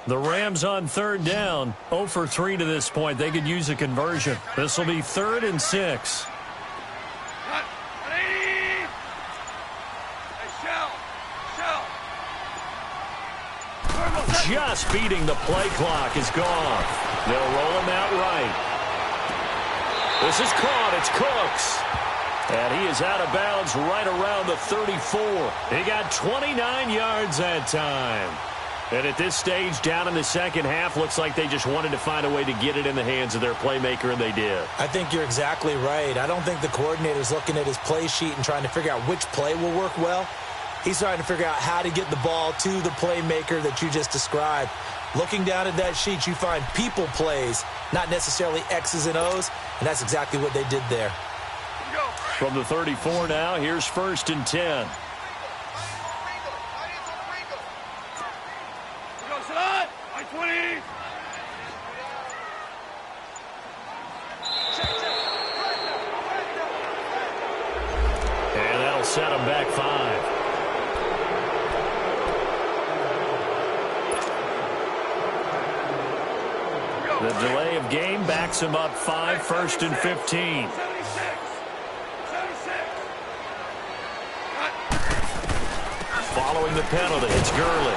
The Rams on third down, 0 for 3 to this point. They could use a conversion. This will be 3rd and 6. Just beating the play clock is gone. They'll roll him out right. This is caught. It's Cooks. And he is out of bounds right around the 34. He got 29 yards that time. And at this stage, down in the second half, looks like they just wanted to find a way to get it in the hands of their playmaker, and they did. I think you're exactly right. I don't think the coordinator's looking at his play sheet and trying to figure out which play will work well. He's trying to figure out how to get the ball to the playmaker that you just described. Looking down at that sheet, you find people plays, not necessarily X's and O's, and that's exactly what they did there. From the 34 now, here's 1st and 10. And that'll set him back 5. The delay of game backs him up 5, 1st and 15. Following the penalty, it's Gurley.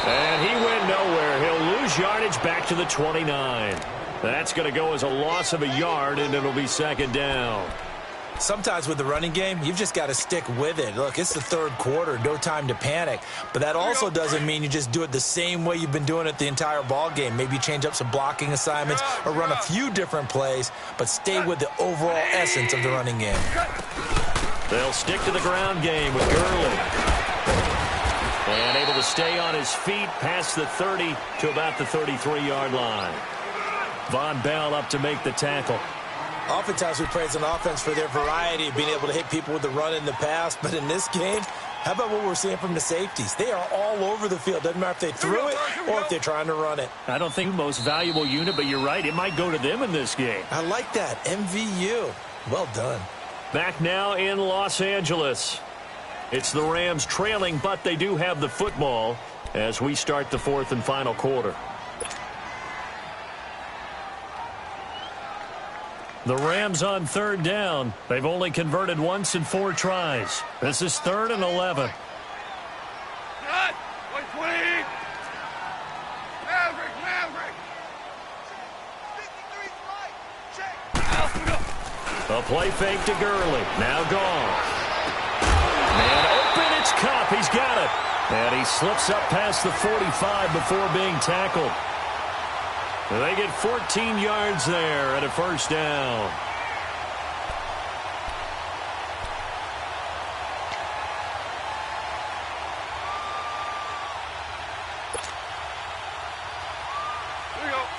And he went nowhere. He'll lose yardage back to the 29. That's going to go as a loss of a yard, and it'll be 2nd down. Sometimes with the running game, you've just got to stick with it. Look, it's the 3rd quarter, no time to panic. But that also doesn't mean you just do it the same way you've been doing it the entire ball game. Maybe change up some blocking assignments or run a few different plays, but stay with the overall essence of the running game. They'll stick to the ground game with Gurley. And able to stay on his feet past the 30 to about the 33-yard line. Von Bell up to make the tackle. Oftentimes we praise an offense for their variety of being able to hit people with the run in the pass, but in this game, how about what we're seeing from the safeties? They are all over the field. Doesn't matter if they threw it or if they're trying to run it. I don't think the most valuable unit, but you're right. It might go to them in this game. I like that. MVU. Well done. Back now in Los Angeles. It's the Rams trailing, but they do have the football as we start the 4th and final quarter. The Rams on third down. They've only converted once in 4 tries. This is 3rd and 11. A play fake to Gurley. Now gone. And open, it's Cup. He's got it. And he slips up past the 45 before being tackled. They get 14 yards there at a 1st down.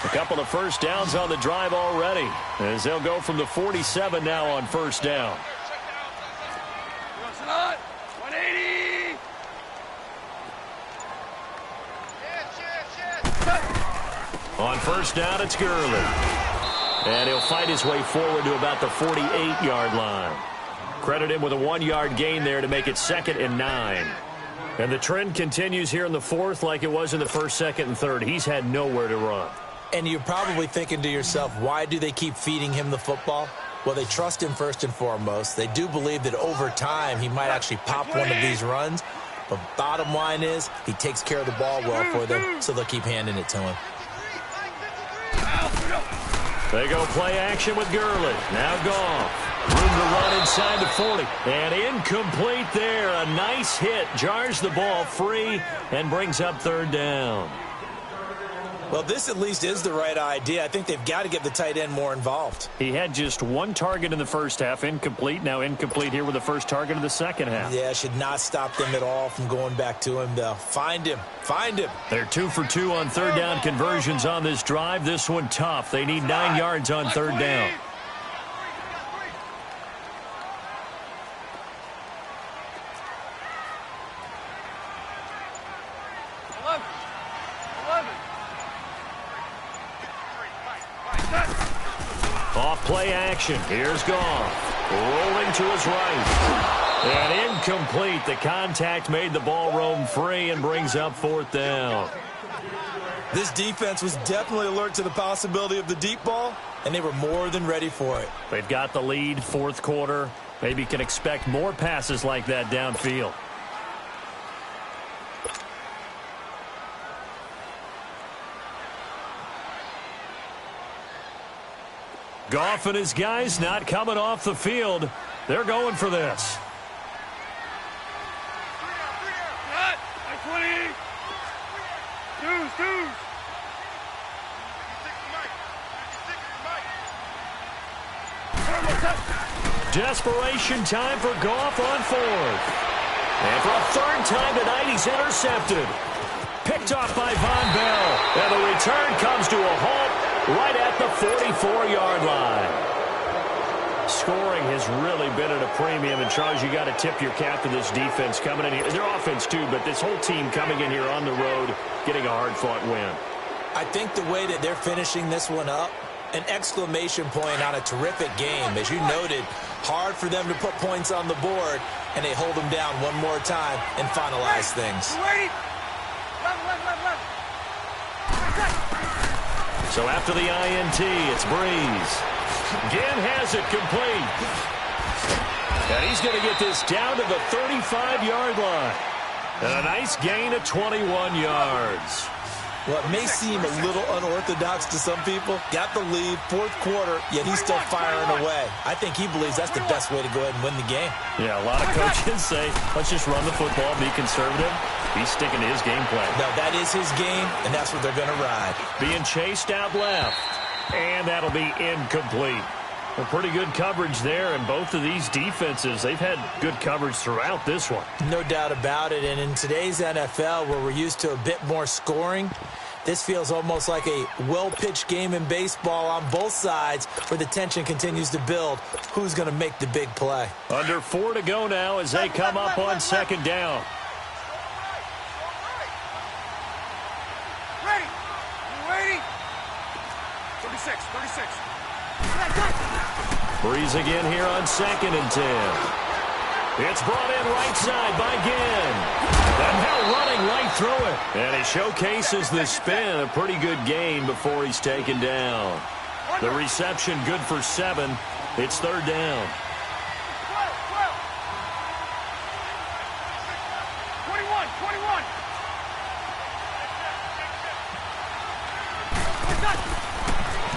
A couple of 1st downs on the drive already, as they'll go from the 47 now on 1st down. On 1st down, it's Gurley. And he'll fight his way forward to about the 48-yard line. Credit him with a 1-yard gain there to make it 2nd and 9. And the trend continues here in the 4th like it was in the 1st, 2nd, and 3rd. He's had nowhere to run. And you're probably thinking to yourself, why do they keep feeding him the football? Well, they trust him first and foremost. They do believe that over time he might actually pop one of these runs. But bottom line is he takes care of the ball well for them, so they'll keep handing it to him. They go play action with Gurley. Now gone. Room to run inside the 40. And incomplete there. A nice hit. Jars the ball free and brings up 3rd down. Well, this at least is the right idea. I think they've got to get the tight end more involved. He had just 1 target in the 1st half. Incomplete. Now incomplete here with the 1st target of the 2nd half. Yeah, should not stop them at all from going back to him, though. Find him. Find him. They're 2 for 2 on 3rd down conversions on this drive. This one tough. They need 9 yards on 3rd down. Off play action. Here's Goff. Rolling to his right. And incomplete. The contact made the ball roam free and brings up 4th down. This defense was definitely alert to the possibility of the deep ball, and they were more than ready for it. They've got the lead, fourth quarter. Maybe can expect more passes like that downfield. Goff and his guys not coming off the field. They're going for this. Desperation time for Goff on fourth. And for a third time tonight, he's intercepted. Picked off by Von Bell. And the return comes to a halt right at the 44-yard line. Scoring has really been at a premium. And, Charles, you got to tip your cap to this defense coming in here. Their offense, too, but this whole team coming in here on the road, getting a hard-fought win. I think the way that they're finishing this one up, an exclamation point on a terrific game. As you noted, hard for them to put points on the board, and they hold them down one more time and finalize things. So after the INT, it's Breeze. Ginn has it complete. And he's going to get this down to the 35-yard line. And a nice gain of 21 yards. Well, it may seem a little unorthodox to some people. Got the lead, fourth quarter, yet he's still firing away. I think he believes that's the best way to go ahead and win the game. Yeah, a lot of coaches say, let's just run the football, be conservative. He's sticking to his game plan. No, that is his game, and that's what they're going to ride. Being chased out left, and that'll be incomplete. Well, pretty good coverage there, and both of these defenses, they've had good coverage throughout this one. No doubt about it, and in today's NFL, where we're used to a bit more scoring, this feels almost like a well-pitched game in baseball on both sides where the tension continues to build. Who's going to make the big play? Under 4 to go now as they come up on second down. Ready. 36. Breeze again here on 2nd and 10. It's brought in right side by Ginn. And now running right through it. And he showcases the spin. A pretty good gain before he's taken down. The reception good for 7. It's third down. 21.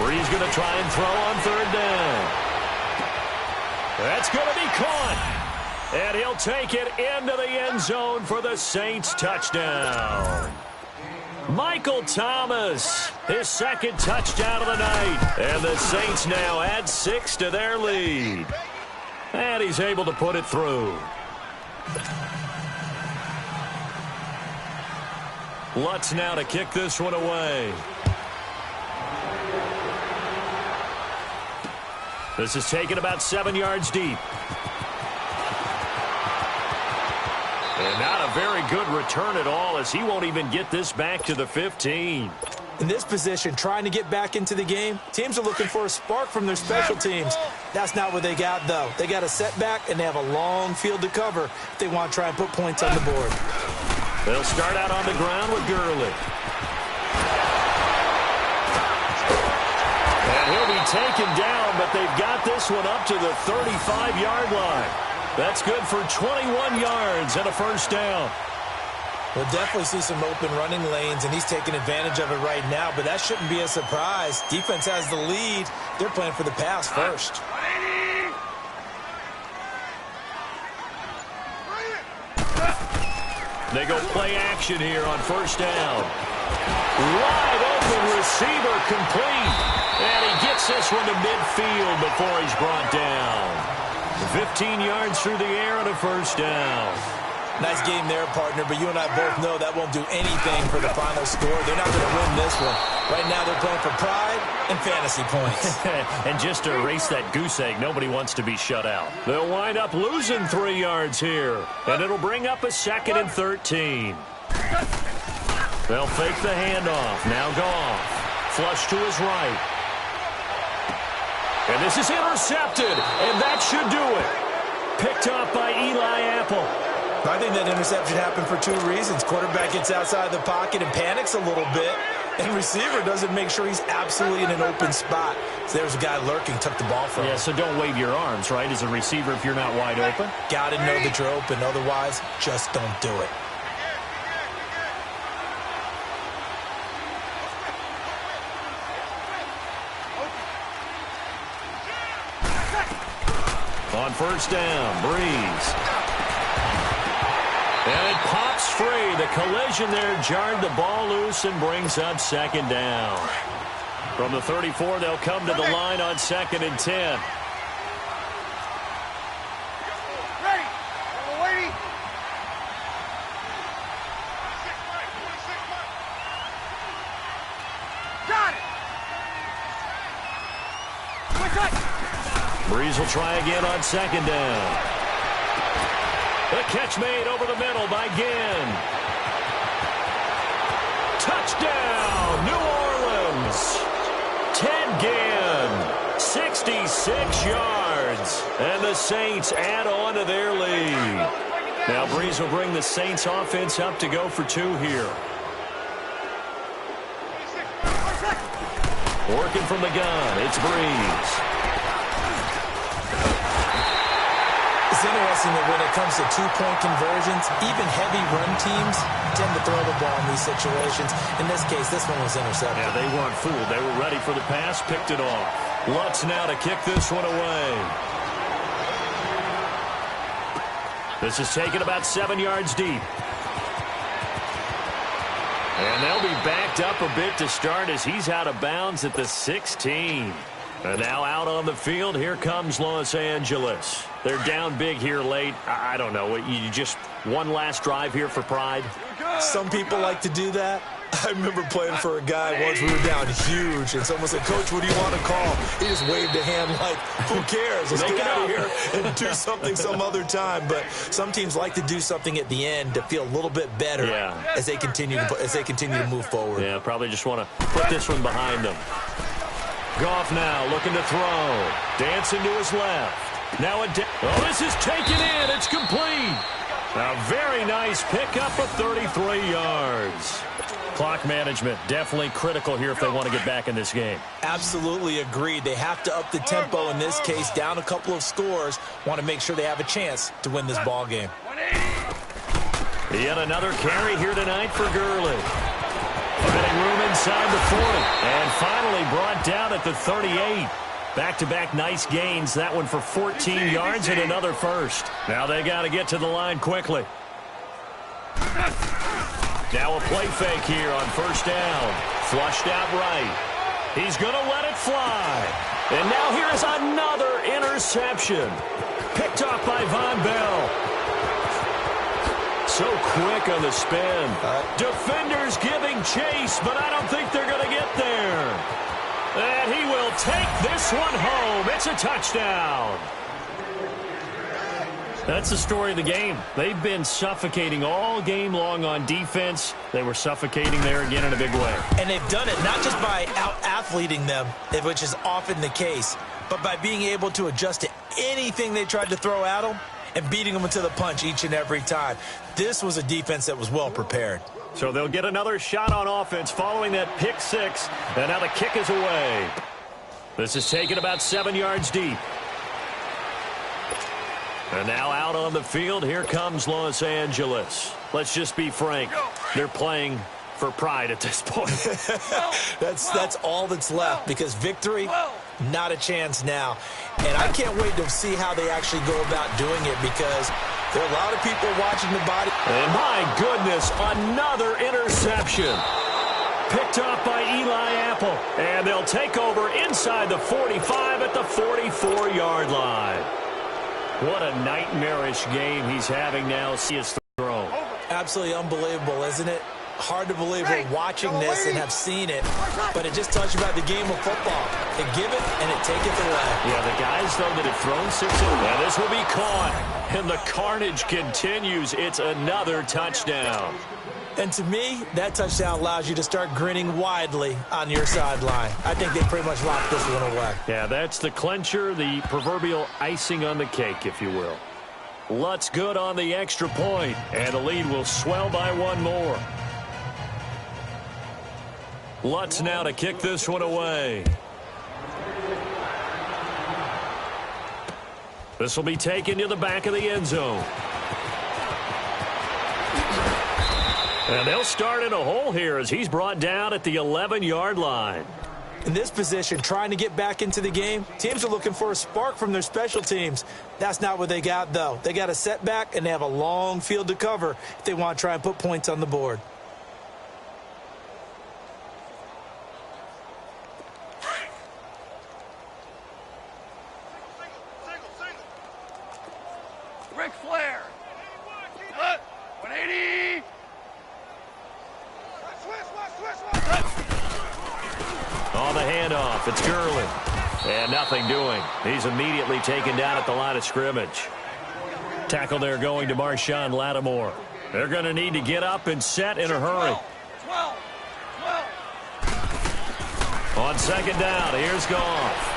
Breeze going to try and throw on third down. That's going to be caught. And he'll take it into the end zone for the Saints touchdown. Michael Thomas, his second touchdown of the night. And the Saints now add 6 to their lead. And he's able to put it through. Lutz now to kick this one away. This is taken about 7 yards deep. And not a very good return at all, as he won't even get this back to the 15. In this position, trying to get back into the game, teams are looking for a spark from their special teams. That's not what they got, though. They got a setback, and they have a long field to cover if they want to try and put points on the board. They'll start out on the ground with Gurley. And he'll be taken down, but they've got this one up to the 35-yard line. That's good for 21 yards and a first down. We'll definitely see some open running lanes, and he's taking advantage of it right now, but that shouldn't be a surprise. Defense has the lead. They're playing for the pass first. They go play action here on first down. Wide open receiver complete. And he gets this one to midfield before he's brought down. 15 yards through the air and a first down. Nice game there, partner, but you and I both know that won't do anything for the final score. They're not going to win this one. Right now they're playing for pride and fantasy points. And just to erase that goose egg, nobody wants to be shut out. They'll wind up losing 3 yards here, and it'll bring up a 2nd and 13. They'll fake the handoff. Now Goff. Flush to his right. And this is intercepted, and that should do it. Picked off by Eli Apple. I think that interception happened for 2 reasons. Quarterback gets outside the pocket and panics a little bit. And receiver doesn't make sure he's absolutely in an open spot. So there's a guy lurking, took the ball from him. Yeah, so don't wave your arms, right, as a receiver if you're not wide open. Got to know that you're open. Otherwise, just don't do it. On first down, Breeze. And it pops free. The collision there jarred the ball loose and brings up second down. From the 34, they'll come to the line on 2nd and 10. Ready. Lady. Got it. Quick touch. Breeze will try again on 2nd down. The catch made over the middle by Ginn. Touchdown, New Orleans. Ted Ginn, 66 yards. And the Saints add on to their lead. Now Breeze will bring the Saints offense up to go for 2 here. Working from the gun, it's Breeze. It's interesting that when it comes to two-point conversions, even heavy run teams tend to throw the ball in these situations. In this case, this one was intercepted. Yeah, they weren't fooled. They were ready for the pass, picked it off. Lutz now to kick this one away. This is taken about 7 yards deep. And they'll be backed up a bit to start as he's out of bounds at the 16. And now out on the field, here comes Los Angeles. They're down big here late. I don't know. You just one last drive here for pride? Some people like to do that. I remember playing for a guy once. We were down huge, and someone said, "Coach, what do you want to call?" He just waved a hand like, "Who cares? Let's get out of here and do something some other time." But some teams like to do something at the end to feel a little bit better as they continue to move forward. Yeah, probably just want to put this one behind them. Goff now looking to throw. Dancing to his left. Now this is taken in. It's complete. A very nice pickup of 33 yards. Clock management definitely critical here if they want to get back in this game. Absolutely agreed. They have to up the tempo in this case, down a couple of scores. Want to make sure they have a chance to win this ball game. Yet another carry here tonight for Gurley. Finding room inside the 40. And finally brought down at the 38. Back-to-back nice gains. That one for 14 yards and another first. Now they got to get to the line quickly. Now a play fake here on first down. Flushed out right. He's going to let it fly. And now here is another interception. Picked off by Von Bell. So quick on the spin. Defenders giving chase, but I don't think they're going to get there. And he will take this one home. It's a touchdown. That's the story of the game. They've been suffocating all game long on defense. They were suffocating there again in a big way. And they've done it not just by out-athleting them, which is often the case, but by being able to adjust to anything they tried to throw at them and beating them to the punch each and every time. This was a defense that was well prepared. So they'll get another shot on offense following that pick six. And now the kick is away. This is taken about 7 yards deep. And now out on the field, here comes Los Angeles. Let's just be frank. They're playing for pride at this point. That's all that's left, because victory, not a chance now. And I can't wait to see how they actually go about doing it, because there are a lot of people watching the body. And my goodness, another interception. Picked off by Eli Apple. And they'll take over inside the 45 at the 44-yard line. What a nightmarish game he's having now. See his throw. Absolutely unbelievable, isn't it? Hard to believe we're watching this and have seen it, but it just tells you about the game of football. It give it and it take it away. Yeah, the guys, though, that have thrown 6 in a row, this will be caught. And the carnage continues. It's another touchdown. And to me, that touchdown allows you to start grinning widely on your sideline. I think they pretty much locked this one away. Yeah, that's the clincher, the proverbial icing on the cake, if you will. Lutz good on the extra point, and the lead will swell by one more. Lutz now to kick this one away. This will be taken to the back of the end zone. And they'll start in a hole here as he's brought down at the 11-yard line. In this position, trying to get back into the game, teams are looking for a spark from their special teams. That's not what they got, though. They got a setback, and they have a long field to cover if they want to try and put points on the board. Ric Flair. 180. On the handoff, it's Gurley. And nothing doing. He's immediately taken down at the line of scrimmage. Tackle there going to Marshawn Lattimore. They're going to need to get up and set in a hurry. 12. On second down, here's Goff.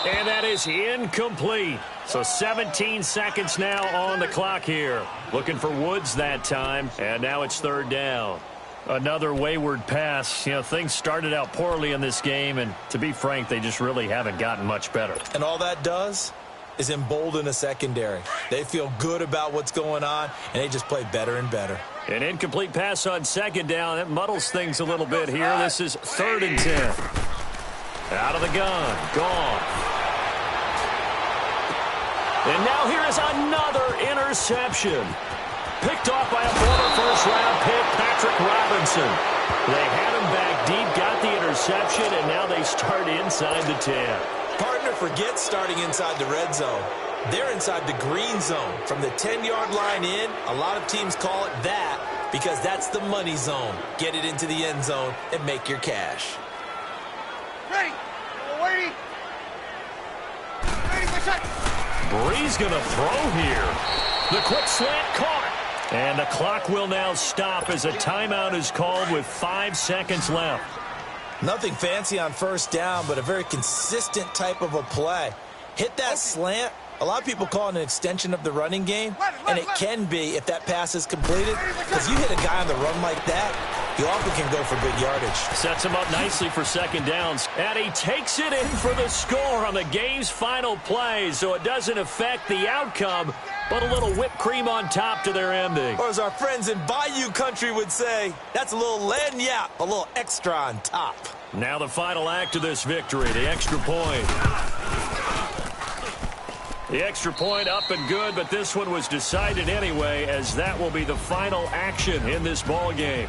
And that is incomplete. So 17 seconds now on the clock here. Looking for Woods that time, and now it's third down. Another wayward pass. You know, things started out poorly in this game, and to be frank, they just really haven't gotten much better. And all that does is embolden a secondary. They feel good about what's going on, and they just play better and better. An incomplete pass on second down. That muddles things a little bit here. This is 3rd and 10. Out of the gun. Goff. And now here is another interception. Picked off by a former first-round pick, Patrick Robinson. They had him back deep, got the interception, and now they start inside the 10. Partner forgets starting inside the red zone. They're inside the green zone. From the 10-yard line in, a lot of teams call it that because that's the money zone. Get it into the end zone and make your cash. Ready. Waiting. Ready for shot. Bree's going to throw here. The quick slant caught. And the clock will now stop as a timeout is called with 5 seconds left. Nothing fancy on first down, but a very consistent type of a play. Hit that slant. A lot of people call it an extension of the running game, and it can be if that pass is completed, because you hit a guy on the run like that, you often can go for big yardage. Sets him up nicely for second downs, and he takes it in for the score on the game's final play, so it doesn't affect the outcome, but a little whipped cream on top to their ending. Or as our friends in Bayou Country would say, that's a little lagniappe, a little extra on top. Now the final act of this victory, the extra point. The extra point up and good, but this one was decided anyway, as that will be the final action in this ball game.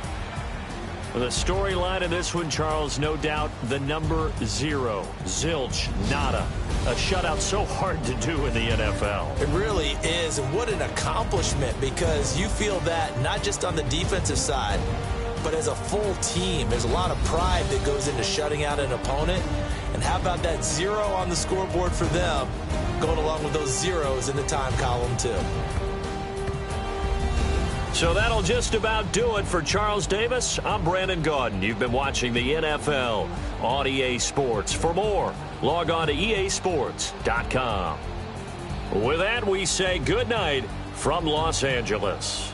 The storyline in this one, Charles, no doubt the number 0. Zilch, nada. A shutout so hard to do in the NFL. It really is, and what an accomplishment, because you feel that not just on the defensive side, but as a full team. There's a lot of pride that goes into shutting out an opponent. And how about that 0 on the scoreboard for them, going along with those zeros in the time column, too. So that'll just about do it for Charles Davis. I'm Brandon Gaudin. You've been watching the NFL on EA Sports. For more, log on to easports.com. With that, we say good night from Los Angeles.